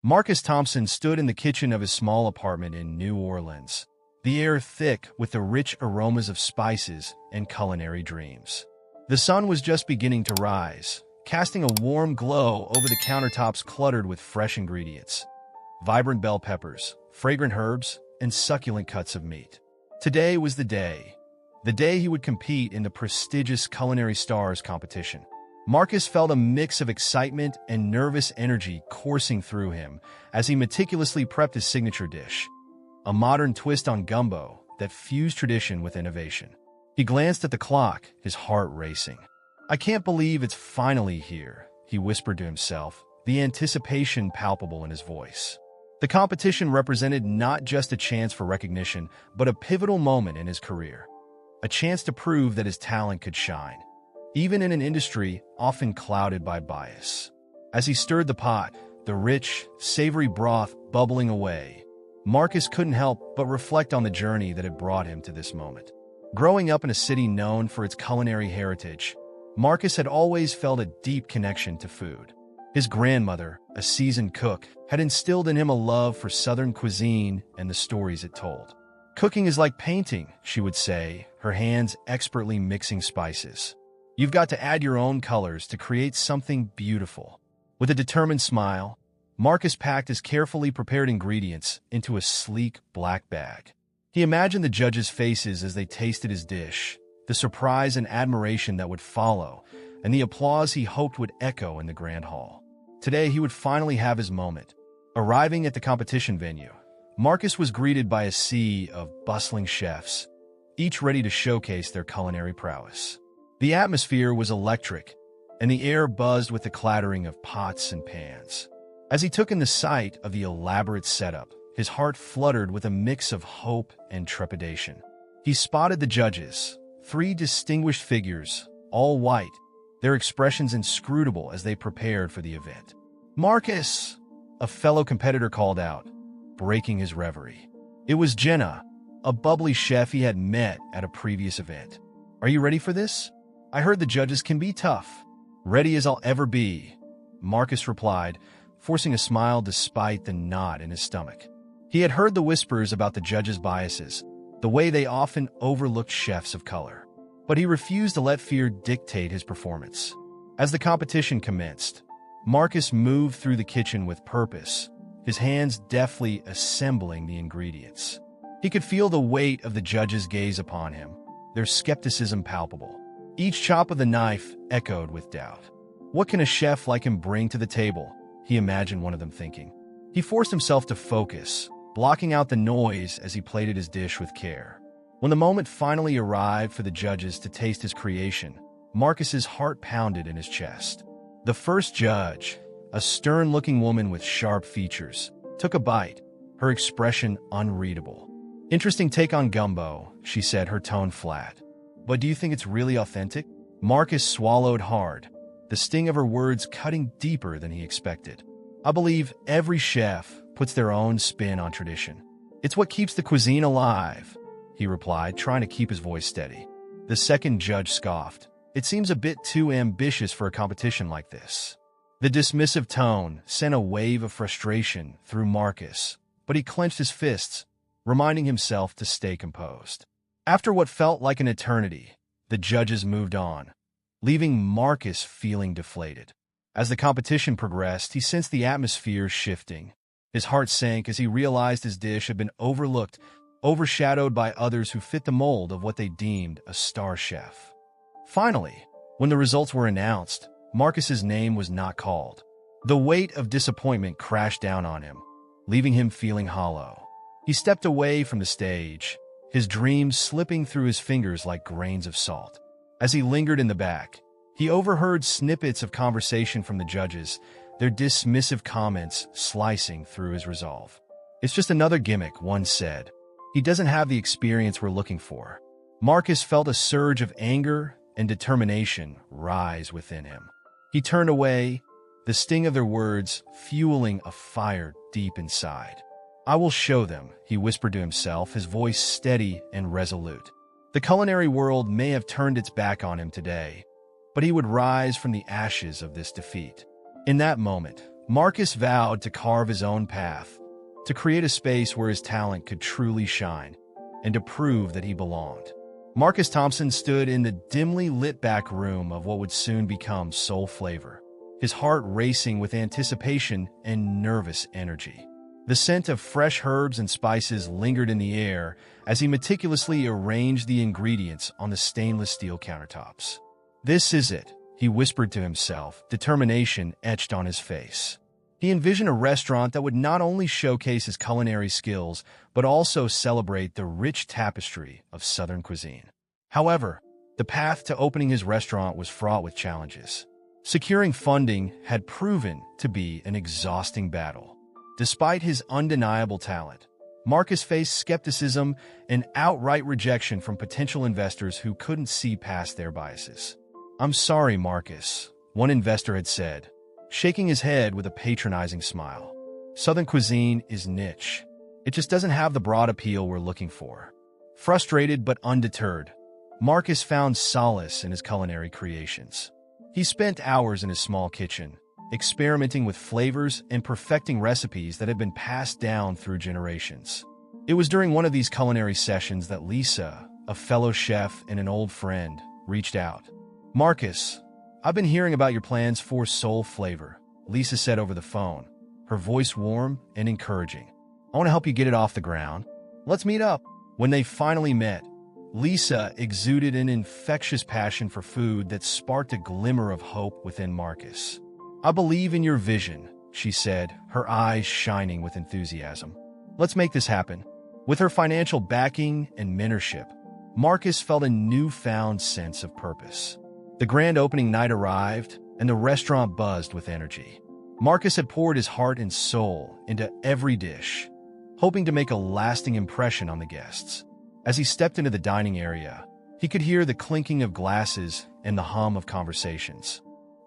Marcus Thompson stood in the kitchen of his small apartment in New Orleans, the air thick with the rich aromas of spices and culinary dreams. The sun was just beginning to rise, casting a warm glow over the countertops cluttered with fresh ingredients. Vibrant bell peppers, fragrant herbs, and succulent cuts of meat. Today was the day he would compete in the prestigious Culinary Stars competition. Marcus felt a mix of excitement and nervous energy coursing through him as he meticulously prepped his signature dish, a modern twist on gumbo that fused tradition with innovation. He glanced at the clock, his heart racing. "I can't believe it's finally here," he whispered to himself, the anticipation palpable in his voice. The competition represented not just a chance for recognition, but a pivotal moment in his career. A chance to prove that his talent could shine, even in an industry often clouded by bias. As he stirred the pot, the rich, savory broth bubbling away, Marcus couldn't help but reflect on the journey that had brought him to this moment. Growing up in a city known for its culinary heritage, Marcus had always felt a deep connection to food. His grandmother, a seasoned cook, had instilled in him a love for Southern cuisine and the stories it told. "Cooking is like painting," she would say, her hands expertly mixing spices. "You've got to add your own colors to create something beautiful." With a determined smile, Marcus packed his carefully prepared ingredients into a sleek black bag. He imagined the judges' faces as they tasted his dish, the surprise and admiration that would follow, and the applause he hoped would echo in the grand hall. Today, he would finally have his moment. Arriving at the competition venue, Marcus was greeted by a sea of bustling chefs, each ready to showcase their culinary prowess. The atmosphere was electric, and the air buzzed with the clattering of pots and pans. As he took in the sight of the elaborate setup, his heart fluttered with a mix of hope and trepidation. He spotted the judges, three distinguished figures, all white, their expressions inscrutable as they prepared for the event. "Marcus!" a fellow competitor called out, breaking his reverie. It was Jenna, a bubbly chef he had met at a previous event. "Are you ready for this? I heard the judges can be tough." "Ready as I'll ever be," Marcus replied, forcing a smile despite the knot in his stomach. He had heard the whispers about the judges' biases, the way they often overlooked chefs of color. But he refused to let fear dictate his performance. As the competition commenced, Marcus moved through the kitchen with purpose, his hands deftly assembling the ingredients. He could feel the weight of the judges' gaze upon him, their skepticism palpable. Each chop of the knife echoed with doubt. "What can a chef like him bring to the table?" he imagined one of them thinking. He forced himself to focus, blocking out the noise as he plated his dish with care. When the moment finally arrived for the judges to taste his creation, Marcus's heart pounded in his chest. The first judge, a stern-looking woman with sharp features, took a bite, her expression unreadable. "Interesting take on gumbo," she said, her tone flat. "But do you think it's really authentic?" Marcus swallowed hard, the sting of her words cutting deeper than he expected. "I believe every chef puts their own spin on tradition. It's what keeps the cuisine alive," he replied, trying to keep his voice steady. The second judge scoffed. "It seems a bit too ambitious for a competition like this." The dismissive tone sent a wave of frustration through Marcus, but he clenched his fists, reminding himself to stay composed. After what felt like an eternity, the judges moved on, leaving Marcus feeling deflated. As the competition progressed, he sensed the atmosphere shifting. His heart sank as he realized his dish had been overlooked, overshadowed by others who fit the mold of what they deemed a star chef. Finally, when the results were announced, Marcus's name was not called. The weight of disappointment crashed down on him, leaving him feeling hollow. He stepped away from the stage, his dreams slipping through his fingers like grains of salt. As he lingered in the back, he overheard snippets of conversation from the judges, their dismissive comments slicing through his resolve. "It's just another gimmick," one said. "He doesn't have the experience we're looking for." Marcus felt a surge of anger and determination rise within him. He turned away, the sting of their words fueling a fire deep inside. "I will show them," he whispered to himself, his voice steady and resolute. The culinary world may have turned its back on him today, but he would rise from the ashes of this defeat. In that moment, Marcus vowed to carve his own path, to create a space where his talent could truly shine, and to prove that he belonged. Marcus Thompson stood in the dimly lit back room of what would soon become Soul Flavor, his heart racing with anticipation and nervous energy. The scent of fresh herbs and spices lingered in the air as he meticulously arranged the ingredients on the stainless steel countertops. "This is it," he whispered to himself, determination etched on his face. He envisioned a restaurant that would not only showcase his culinary skills, but also celebrate the rich tapestry of Southern cuisine. However, the path to opening his restaurant was fraught with challenges. Securing funding had proven to be an exhausting battle. Despite his undeniable talent, Marcus faced skepticism and outright rejection from potential investors who couldn't see past their biases. "I'm sorry, Marcus," one investor had said, shaking his head with a patronizing smile. "Southern cuisine is niche. It just doesn't have the broad appeal we're looking for." Frustrated but undeterred, Marcus found solace in his culinary creations. He spent hours in his small kitchen, experimenting with flavors and perfecting recipes that had been passed down through generations. It was during one of these culinary sessions that Lisa, a fellow chef and an old friend, reached out. "Marcus, I've been hearing about your plans for Soul Flavor," Lisa said over the phone, her voice warm and encouraging. "I want to help you get it off the ground. Let's meet up." When they finally met, Lisa exuded an infectious passion for food that sparked a glimmer of hope within Marcus. "I believe in your vision," she said, her eyes shining with enthusiasm. "Let's make this happen." With her financial backing and mentorship, Marcus felt a newfound sense of purpose. The grand opening night arrived, and the restaurant buzzed with energy. Marcus had poured his heart and soul into every dish, hoping to make a lasting impression on the guests. As he stepped into the dining area, he could hear the clinking of glasses and the hum of conversations.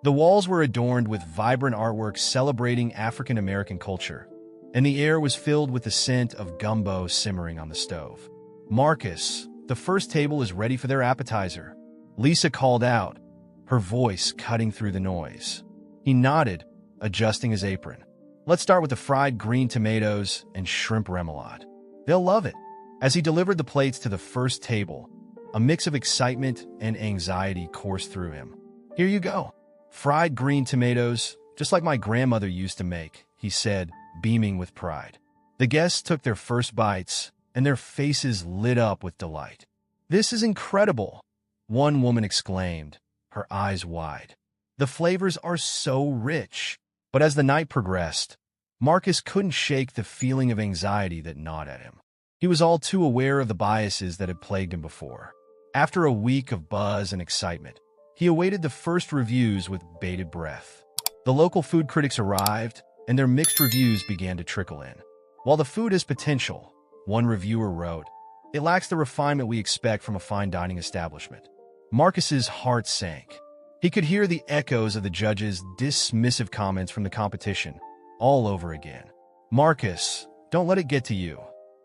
The walls were adorned with vibrant artwork celebrating African American culture, and the air was filled with the scent of gumbo simmering on the stove. "Marcus, the first table is ready for their appetizer," Lisa called out, her voice cutting through the noise. He nodded, adjusting his apron. "Let's start with the fried green tomatoes and shrimp remoulade. They'll love it." As he delivered the plates to the first table, a mix of excitement and anxiety coursed through him. "Here you go. Fried green tomatoes, just like my grandmother used to make," he said, beaming with pride. The guests took their first bites, and their faces lit up with delight. "This is incredible," one woman exclaimed, her eyes wide. "The flavors are so rich." But as the night progressed, Marcus couldn't shake the feeling of anxiety that gnawed at him. He was all too aware of the biases that had plagued him before. After a week of buzz and excitement, he awaited the first reviews with bated breath. The local food critics arrived, and their mixed reviews began to trickle in. "While the food has potential," one reviewer wrote, "it lacks the refinement we expect from a fine dining establishment." Marcus's heart sank. He could hear the echoes of the judges' dismissive comments from the competition all over again. "Marcus, don't let it get to you,"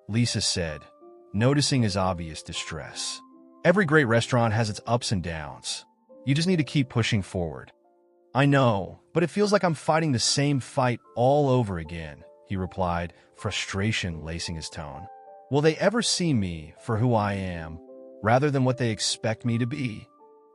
Lisa said, noticing his obvious distress. "Every great restaurant has its ups and downs. You just need to keep pushing forward." "I know, but it feels like I'm fighting the same fight all over again," he replied, frustration lacing his tone. "Will they ever see me for who I am, rather than what they expect me to be?"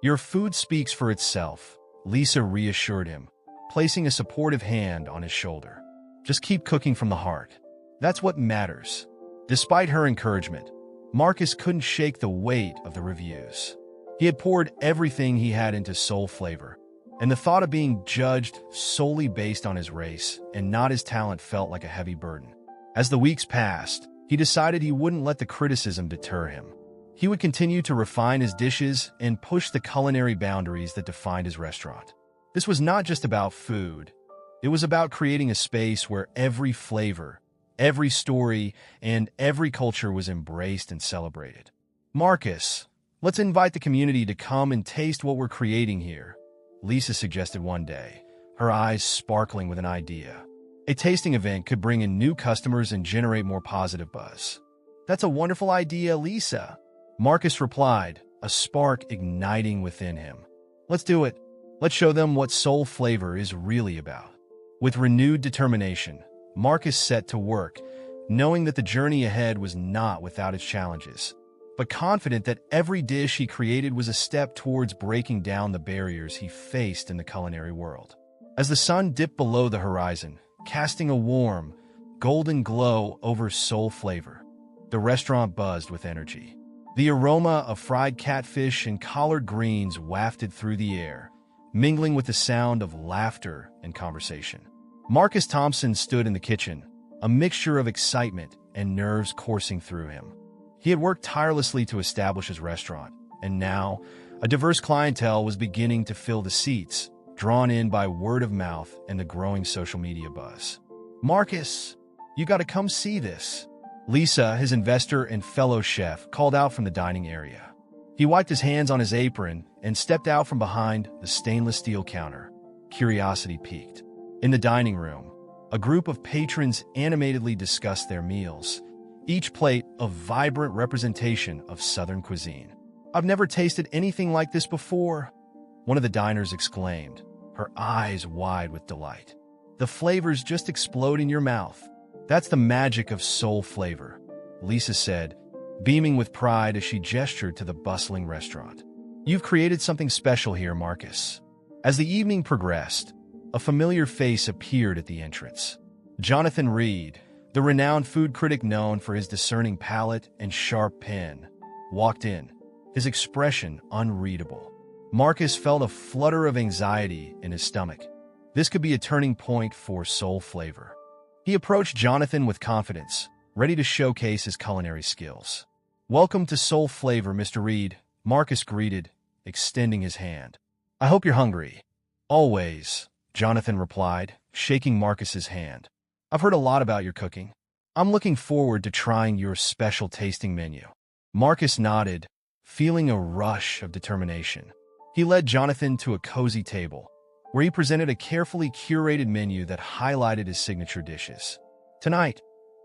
"Your food speaks for itself," Lisa reassured him, placing a supportive hand on his shoulder. "Just keep cooking from the heart. That's what matters." Despite her encouragement, Marcus couldn't shake the weight of the reviews. He had poured everything he had into Soul Flavor, and the thought of being judged solely based on his race and not his talent felt like a heavy burden. As the weeks passed, he decided he wouldn't let the criticism deter him. He would continue to refine his dishes and push the culinary boundaries that defined his restaurant. This was not just about food. It was about creating a space where every flavor, every story, and every culture was embraced and celebrated. "Marcus, let's invite the community to come and taste what we're creating here," Lisa suggested one day, her eyes sparkling with an idea. A tasting event could bring in new customers and generate more positive buzz. "That's a wonderful idea, Lisa," Marcus replied, a spark igniting within him. "Let's do it. Let's show them what Soul Flavor is really about." With renewed determination, Marcus set to work, knowing that the journey ahead was not without its challenges, but confident that every dish he created was a step towards breaking down the barriers he faced in the culinary world. As the sun dipped below the horizon, casting a warm, golden glow over Soul Flavor, the restaurant buzzed with energy. The aroma of fried catfish and collard greens wafted through the air, mingling with the sound of laughter and conversation. Marcus Thompson stood in the kitchen, a mixture of excitement and nerves coursing through him. He had worked tirelessly to establish his restaurant, and now a diverse clientele was beginning to fill the seats, drawn in by word of mouth and the growing social media buzz. "Marcus, you gotta come see this," Lisa, his investor and fellow chef, called out from the dining area. He wiped his hands on his apron and stepped out from behind the stainless steel counter. Curiosity piqued. In the dining room, a group of patrons animatedly discussed their meals, each plate a vibrant representation of Southern cuisine. "I've never tasted anything like this before," one of the diners exclaimed, her eyes wide with delight. "The flavors just explode in your mouth. That's the magic of Soul Flavor," Lisa said, beaming with pride as she gestured to the bustling restaurant. "You've created something special here, Marcus." As the evening progressed, a familiar face appeared at the entrance. Jonathan Reed, the renowned food critic known for his discerning palate and sharp pen, walked in, his expression unreadable. Marcus felt a flutter of anxiety in his stomach. This could be a turning point for Soul Flavor. He approached Jonathan with confidence, ready to showcase his culinary skills. "Welcome to Soul Flavor, Mr. Reed," Marcus greeted, extending his hand. "I hope you're hungry." "Always," Jonathan replied, shaking Marcus's hand. "I've heard a lot about your cooking. I'm looking forward to trying your special tasting menu." Marcus nodded, feeling a rush of determination. He led Jonathan to a cozy table, where he presented a carefully curated menu that highlighted his signature dishes. "Tonight,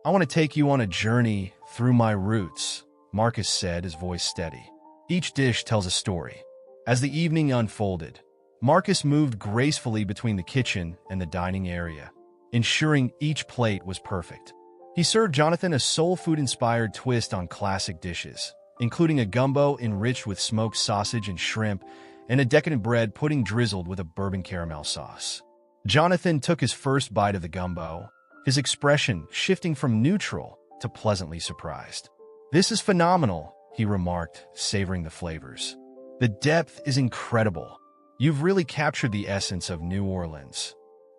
I want to take you on a journey through my roots," Marcus said, his voice steady. "Each dish tells a story." As the evening unfolded, Marcus moved gracefully between the kitchen and the dining area, ensuring each plate was perfect. He served Jonathan a soul food-inspired twist on classic dishes, including a gumbo enriched with smoked sausage and shrimp, and a decadent bread pudding drizzled with a bourbon caramel sauce. Jonathan took his first bite of the gumbo, his expression shifting from neutral to pleasantly surprised. "This is phenomenal," he remarked, savoring the flavors. "The depth is incredible. You've really captured the essence of New Orleans."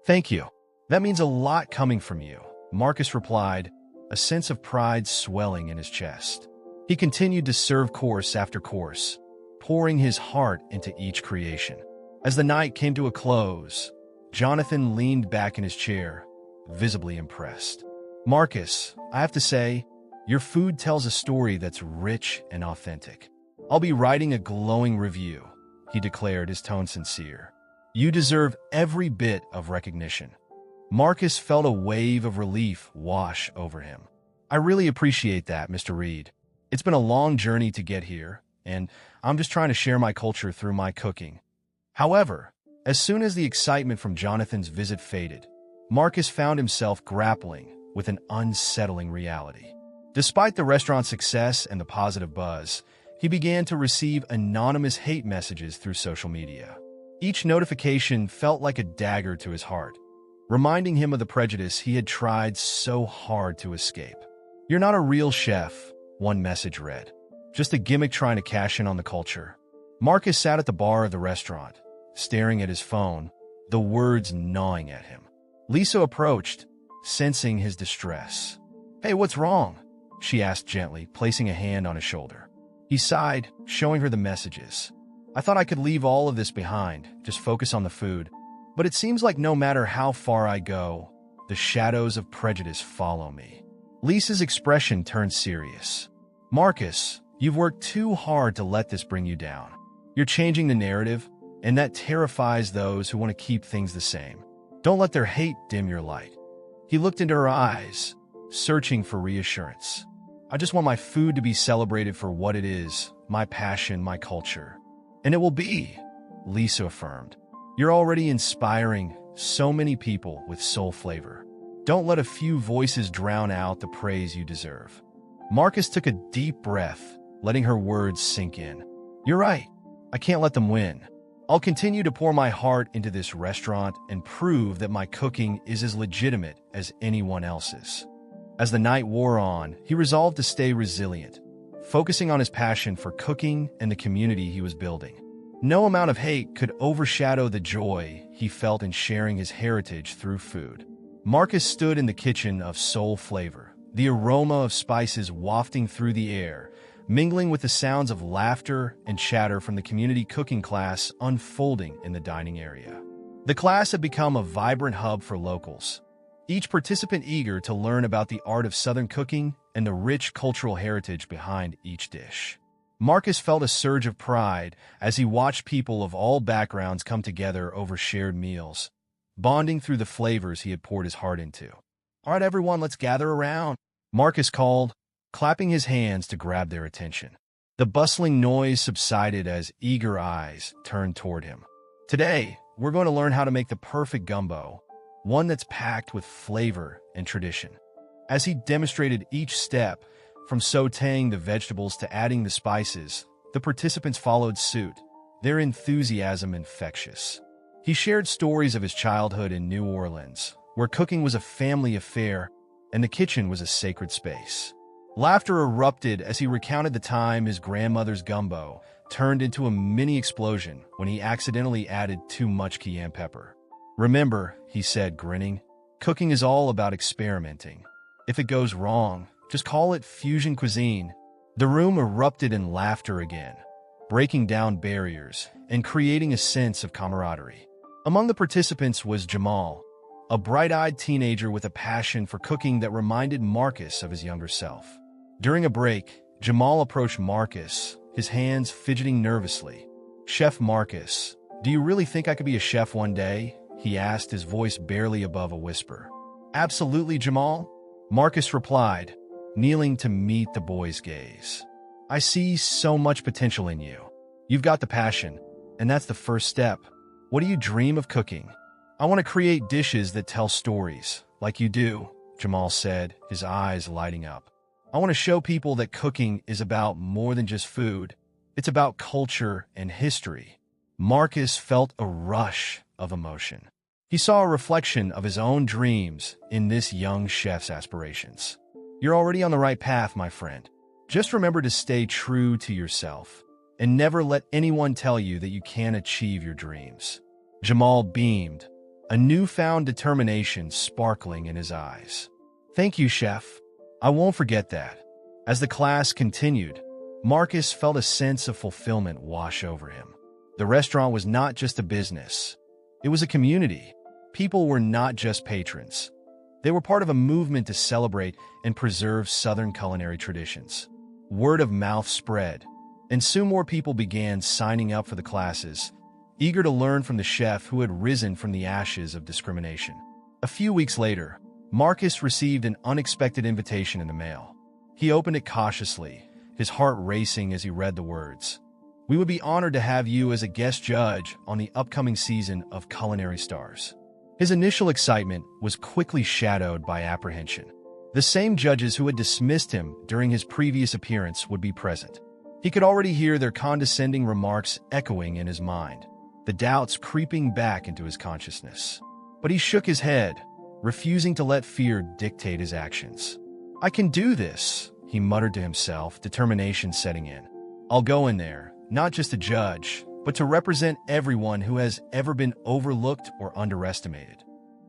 "Thank you. That means a lot coming from you," Marcus replied, a sense of pride swelling in his chest. He continued to serve course after course, pouring his heart into each creation. As the night came to a close, Jonathan leaned back in his chair, visibly impressed. "Marcus, I have to say, your food tells a story that's rich and authentic. I'll be writing a glowing review," he declared, his tone sincere. "You deserve every bit of recognition." Marcus felt a wave of relief wash over him. "I really appreciate that, Mr. Reed. It's been a long journey to get here, and I'm just trying to share my culture through my cooking." However, as soon as the excitement from Jonathan's visit faded, Marcus found himself grappling with an unsettling reality. Despite the restaurant's success and the positive buzz, he began to receive anonymous hate messages through social media. Each notification felt like a dagger to his heart, reminding him of the prejudice he had tried so hard to escape. "You're not a real chef," one message read. "Just a gimmick trying to cash in on the culture." Marcus sat at the bar of the restaurant, staring at his phone, the words gnawing at him. Lisa approached, sensing his distress. "Hey, what's wrong?" she asked gently, placing a hand on his shoulder. He sighed, showing her the messages. "I thought I could leave all of this behind, just focus on the food. But it seems like no matter how far I go, the shadows of prejudice follow me." Lisa's expression turned serious. "Marcus, you've worked too hard to let this bring you down. You're changing the narrative, and that terrifies those who want to keep things the same. Don't let their hate dim your light." He looked into her eyes, searching for reassurance. "I just want my food to be celebrated for what it is, my passion, my culture." "And it will be," Lisa affirmed. "You're already inspiring So many people with soul flavor. Don't let a few voices drown out the praise you deserve. Marcus took a deep breath, letting her words sink in. You're right. I can't let them win. I'll continue to pour my heart into this restaurant and prove that my cooking is as legitimate as anyone else's. As the night wore on, he resolved to stay resilient, focusing on his passion for cooking and the community he was building. No amount of hate could overshadow the joy he felt in sharing his heritage through food. Marcus stood in the kitchen of soul flavor, the aroma of spices wafting through the air, mingling with the sounds of laughter and chatter from the community cooking class unfolding in the dining area. The class had become a vibrant hub for locals, each participant eager to learn about the art of Southern cooking and the rich cultural heritage behind each dish. Marcus felt a surge of pride as he watched people of all backgrounds come together over shared meals, bonding through the flavors he had poured his heart into. All right, everyone, let's gather around, Marcus called, clapping his hands to grab their attention. The bustling noise subsided as eager eyes turned toward him. Today, we're going to learn how to make the perfect gumbo, one that's packed with flavor and tradition. As he demonstrated each step, from sautéing the vegetables to adding the spices, the participants followed suit, their enthusiasm infectious. He shared stories of his childhood in New Orleans, where cooking was a family affair and the kitchen was a sacred space. Laughter erupted as he recounted the time his grandmother's gumbo turned into a mini explosion when he accidentally added too much cayenne pepper. Remember, he said, grinning, cooking is all about experimenting. If it goes wrong, just call it fusion cuisine. The room erupted in laughter again, breaking down barriers and creating a sense of camaraderie. Among the participants was Jamal, a bright-eyed teenager with a passion for cooking that reminded Marcus of his younger self. During a break, Jamal approached Marcus, his hands fidgeting nervously. Chef Marcus, do you really think I could be a chef one day? He asked, his voice barely above a whisper. Absolutely, Jamal, Marcus replied, kneeling to meet the boy's gaze. I see so much potential in you. You've got the passion, and that's the first step. What do you dream of cooking? I want to create dishes that tell stories, like you do, Jamal said, his eyes lighting up. I want to show people that cooking is about more than just food. It's about culture and history. Marcus felt a rush of emotion. He saw a reflection of his own dreams in this young chef's aspirations. You're already on the right path, my friend. Just remember to stay true to yourself and never let anyone tell you that you can't achieve your dreams. Jamal beamed, a newfound determination sparkling in his eyes. Thank you, chef. I won't forget that. As the class continued, Marcus felt a sense of fulfillment wash over him. The restaurant was not just a business. It was a community. People were not just patrons. They were part of a movement to celebrate and preserve Southern culinary traditions. Word of mouth spread, and soon more people began signing up for the classes, eager to learn from the chef who had risen from the ashes of discrimination. A few weeks later, Marcus received an unexpected invitation in the mail. He opened it cautiously, his heart racing as he read the words. We would be honored to have you as a guest judge on the upcoming season of Culinary Stars. His initial excitement was quickly shadowed by apprehension. The same judges who had dismissed him during his previous appearance would be present. He could already hear their condescending remarks echoing in his mind, the doubts creeping back into his consciousness. But he shook his head, refusing to let fear dictate his actions. I can do this, he muttered to himself, determination setting in. I'll go in there, not just to judge, but to represent everyone who has ever been overlooked or underestimated.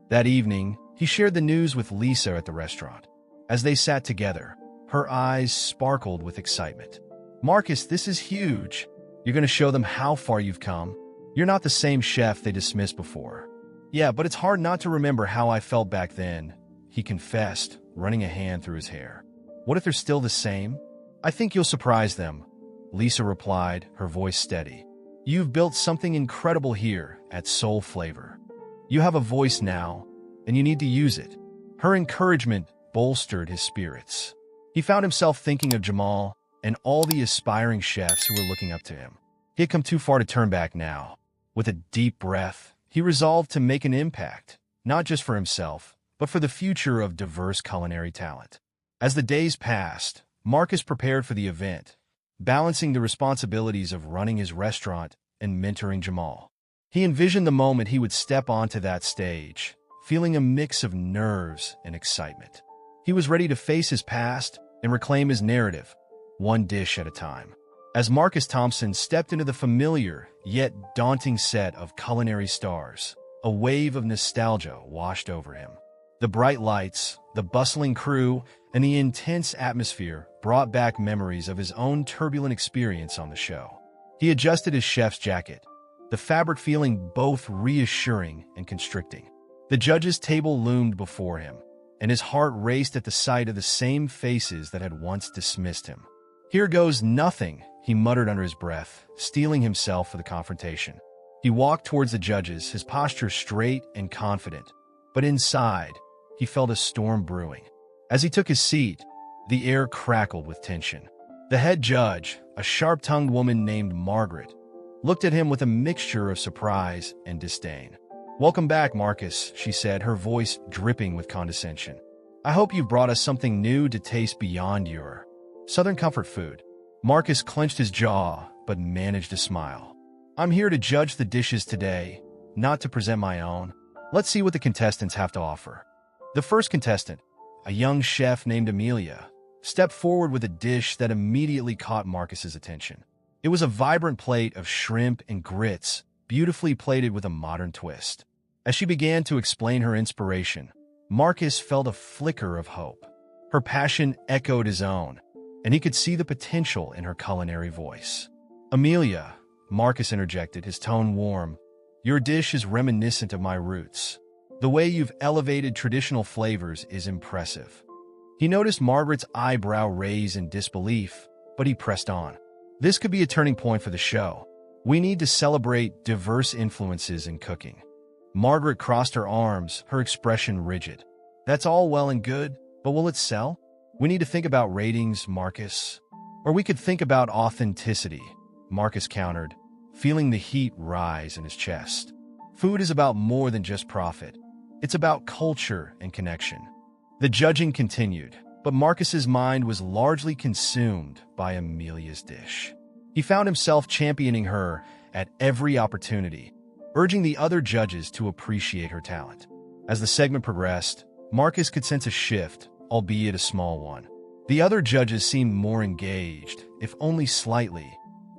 That evening, he shared the news with Lisa at the restaurant. As they sat together, her eyes sparkled with excitement. Marcus, this is huge. You're going to show them how far you've come. You're not the same chef they dismissed before. Yeah, but it's hard not to remember how I felt back then, he confessed, running a hand through his hair. What if they're still the same? I think you'll surprise them, Lisa replied, her voice steady. You've built something incredible here at Soul Flavor. You have a voice now, and you need to use it. Her encouragement bolstered his spirits. He found himself thinking of Jamal and all the aspiring chefs who were looking up to him. He had come too far to turn back now. With a deep breath, he resolved to make an impact, not just for himself, but for the future of diverse culinary talent. As the days passed, Marcus prepared for the event, balancing the responsibilities of running his restaurant and mentoring Jamal. He envisioned the moment he would step onto that stage, feeling a mix of nerves and excitement. He was ready to face his past and reclaim his narrative, one dish at a time. As Marcus Thompson stepped into the familiar yet daunting set of culinary stars, a wave of nostalgia washed over him. The bright lights, the bustling crew, and the intense atmosphere brought back memories of his own turbulent experience on the show. He adjusted his chef's jacket, the fabric feeling both reassuring and constricting. The judges' table loomed before him, and his heart raced at the sight of the same faces that had once dismissed him. "Here goes nothing," he muttered under his breath, steeling himself for the confrontation. He walked towards the judges, his posture straight and confident, but inside, he felt a storm brewing. As he took his seat, the air crackled with tension. The head judge, a sharp-tongued woman named Margaret, looked at him with a mixture of surprise and disdain. "Welcome back, Marcus," she said, her voice dripping with condescension. "I hope you've brought us something new to taste beyond your Southern comfort food." Marcus clenched his jaw, but managed a smile. "I'm here to judge the dishes today, not to present my own. Let's see what the contestants have to offer." The first contestant, a young chef named Amelia, stepped forward with a dish that immediately caught Marcus's attention. It was a vibrant plate of shrimp and grits, beautifully plated with a modern twist. As she began to explain her inspiration, Marcus felt a flicker of hope. Her passion echoed his own, and he could see the potential in her culinary voice. "Amelia," Marcus interjected, his tone warm, "your dish is reminiscent of my roots. The way you've elevated traditional flavors is impressive." He noticed Margaret's eyebrow raise in disbelief, but he pressed on. "This could be a turning point for the show. We need to celebrate diverse influences in cooking." Margaret crossed her arms, her expression rigid. "That's all well and good, but will it sell? We need to think about ratings, Marcus. Or we could think about authenticity," Marcus countered, feeling the heat rise in his chest. "Food is about more than just profit. It's about culture and connection." The judging continued, but Marcus's mind was largely consumed by Amelia's dish. He found himself championing her at every opportunity, urging the other judges to appreciate her talent. As the segment progressed, Marcus could sense a shift, albeit a small one. The other judges seemed more engaged, if only slightly,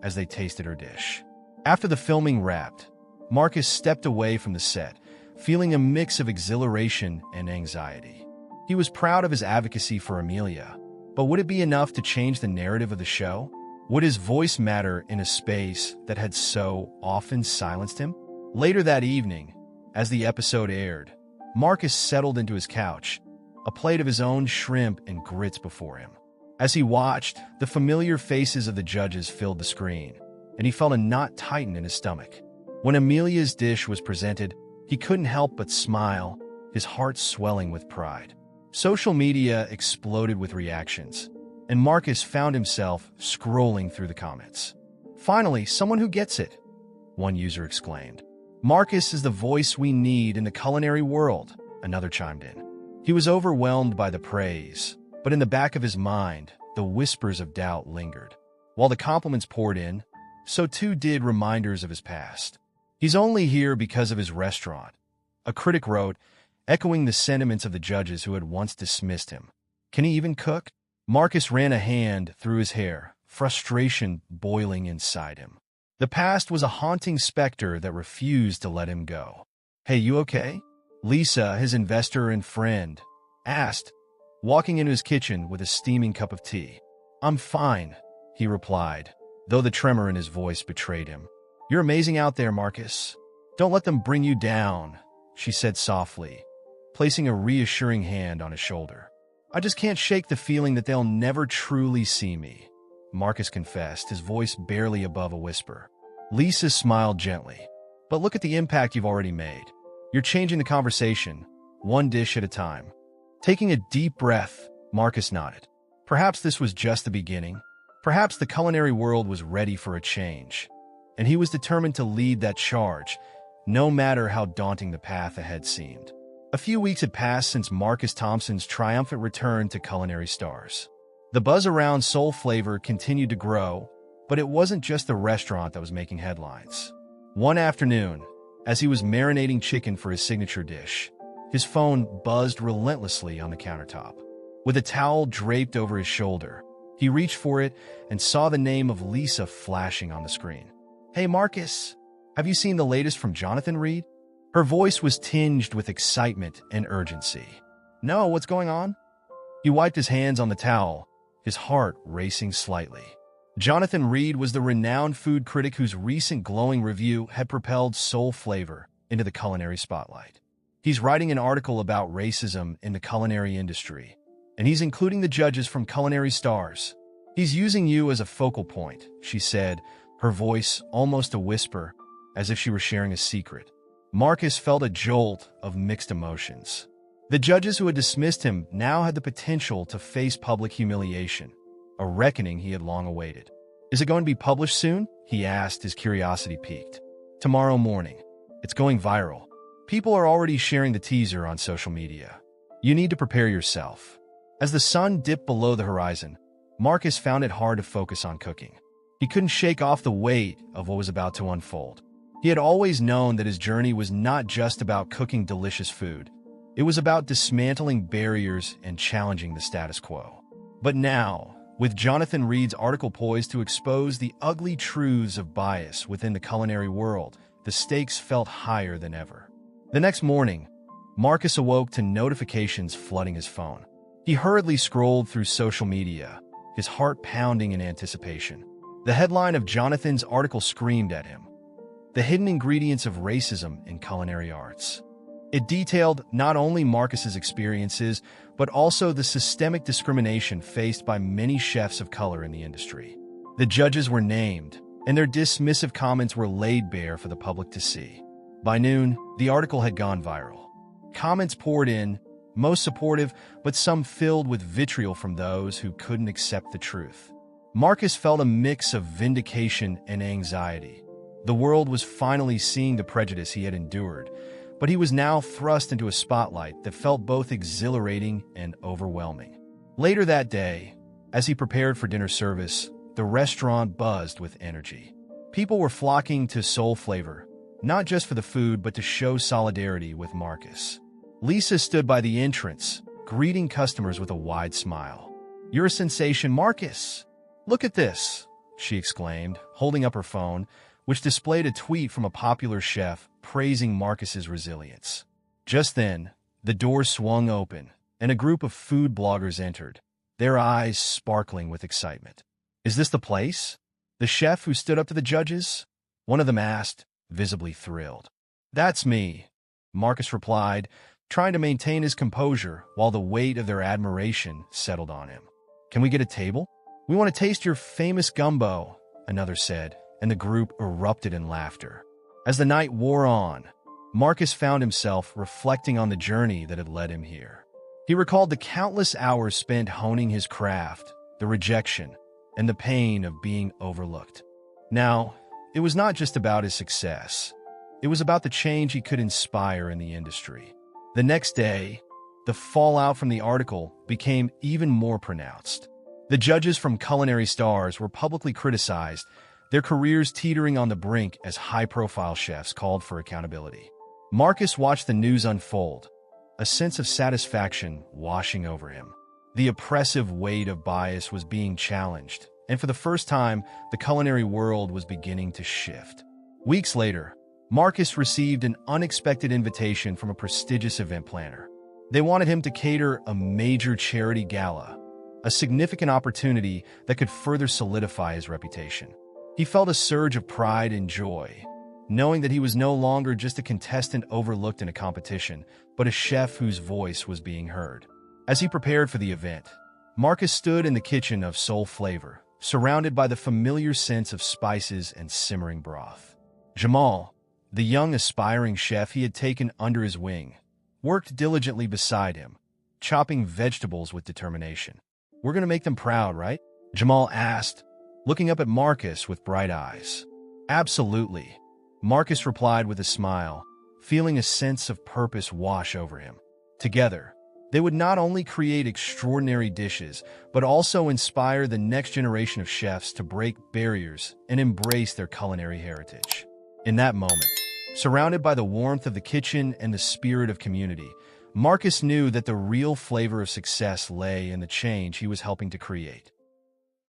as they tasted her dish. After the filming wrapped, Marcus stepped away from the set, feeling a mix of exhilaration and anxiety. He was proud of his advocacy for Amelia, but would it be enough to change the narrative of the show? Would his voice matter in a space that had so often silenced him? Later that evening, as the episode aired, Marcus settled into his couch, a plate of his own shrimp and grits before him. As he watched, the familiar faces of the judges filled the screen, and he felt a knot tighten in his stomach. When Amelia's dish was presented, he couldn't help but smile, his heart swelling with pride. Social media exploded with reactions, and Marcus found himself scrolling through the comments. "Finally, someone who gets it," one user exclaimed. "Marcus is the voice we need in the culinary world," another chimed in. He was overwhelmed by the praise, but in the back of his mind, the whispers of doubt lingered. While the compliments poured in, so too did reminders of his past. "He's only here because of his restaurant," a critic wrote, echoing the sentiments of the judges who had once dismissed him. "Can he even cook?" Marcus ran a hand through his hair, frustration boiling inside him. The past was a haunting specter that refused to let him go. "Hey, you okay?" Lisa, his investor and friend, asked, walking into his kitchen with a steaming cup of tea. "I'm fine," he replied, though the tremor in his voice betrayed him. "You're amazing out there, Marcus. Don't let them bring you down," she said softly, placing a reassuring hand on his shoulder. "I just can't shake the feeling that they'll never truly see me," Marcus confessed, his voice barely above a whisper. Lisa smiled gently. "But look at the impact you've already made. You're changing the conversation, one dish at a time." Taking a deep breath, Marcus nodded. Perhaps this was just the beginning. Perhaps the culinary world was ready for a change, and he was determined to lead that charge, no matter how daunting the path ahead seemed. A few weeks had passed since Marcus Thompson's triumphant return to Culinary Stars. The buzz around Soul Flavor continued to grow, but it wasn't just the restaurant that was making headlines. One afternoon, as he was marinating chicken for his signature dish, his phone buzzed relentlessly on the countertop. With a towel draped over his shoulder, he reached for it and saw the name of Lisa flashing on the screen. "Hey Marcus, have you seen the latest from Jonathan Reed?" Her voice was tinged with excitement and urgency. "No, what's going on?" He wiped his hands on the towel, his heart racing slightly. Jonathan Reed was the renowned food critic whose recent glowing review had propelled Soul Flavor into the culinary spotlight. He's writing an article about racism in the culinary industry, and he's including the judges from Culinary Stars. "He's using you as a focal point," she said, her voice almost a whisper, as if she were sharing a secret. Marcus felt a jolt of mixed emotions. The judges who had dismissed him now had the potential to face public humiliation, a reckoning he had long awaited. "Is it going to be published soon?" he asked, his curiosity piqued. "Tomorrow morning. It's going viral. People are already sharing the teaser on social media. You need to prepare yourself." As the sun dipped below the horizon, Marcus found it hard to focus on cooking. He couldn't shake off the weight of what was about to unfold. He had always known that his journey was not just about cooking delicious food. It was about dismantling barriers and challenging the status quo. But now, with Jonathan Reed's article poised to expose the ugly truths of bias within the culinary world, the stakes felt higher than ever. The next morning, Marcus awoke to notifications flooding his phone. He hurriedly scrolled through social media, his heart pounding in anticipation. The headline of Jonathan's article screamed at him: "The Hidden Ingredients of Racism in Culinary Arts." It detailed not only Marcus's experiences, but also the systemic discrimination faced by many chefs of color in the industry. The judges were named, and their dismissive comments were laid bare for the public to see. By noon, the article had gone viral. Comments poured in, most supportive, but some filled with vitriol from those who couldn't accept the truth. Marcus felt a mix of vindication and anxiety. The world was finally seeing the prejudice he had endured, but he was now thrust into a spotlight that felt both exhilarating and overwhelming. Later that day, as he prepared for dinner service, the restaurant buzzed with energy. People were flocking to Soul Flavor, not just for the food, but to show solidarity with Marcus. Lisa stood by the entrance, greeting customers with a wide smile. "You're a sensation, Marcus! Look at this!" she exclaimed, holding up her phone, which displayed a tweet from a popular chef praising Marcus's resilience. Just then, the door swung open, and a group of food bloggers entered, their eyes sparkling with excitement. "Is this the place?" the chef who stood up to the judges? One of them asked, visibly thrilled. "That's me," Marcus replied, trying to maintain his composure while the weight of their admiration settled on him. "Can we get a table? We want to taste your famous gumbo," another said, and the group erupted in laughter. As the night wore on, Marcus found himself reflecting on the journey that had led him here. He recalled the countless hours spent honing his craft, the rejection, and the pain of being overlooked. Now, it was not just about his success. It was about the change he could inspire in the industry. The next day, the fallout from the article became even more pronounced. The judges from Culinary Stars were publicly criticized, their careers teetering on the brink as high-profile chefs called for accountability. Marcus watched the news unfold, a sense of satisfaction washing over him. The oppressive weight of bias was being challenged, and for the first time, the culinary world was beginning to shift. Weeks later, Marcus received an unexpected invitation from a prestigious event planner. They wanted him to cater a major charity gala, a significant opportunity that could further solidify his reputation. He felt a surge of pride and joy, knowing that he was no longer just a contestant overlooked in a competition, but a chef whose voice was being heard. As he prepared for the event, Marcus stood in the kitchen of Soul Flavor, surrounded by the familiar scents of spices and simmering broth. Jamal, the young aspiring chef he had taken under his wing, worked diligently beside him, chopping vegetables with determination. "We're going to make them proud, right?" Jamal asked, looking up at Marcus with bright eyes. "Absolutely," Marcus replied with a smile, feeling a sense of purpose wash over him. Together, they would not only create extraordinary dishes, but also inspire the next generation of chefs to break barriers and embrace their culinary heritage. In that moment, surrounded by the warmth of the kitchen and the spirit of community, Marcus knew that the real flavor of success lay in the change he was helping to create.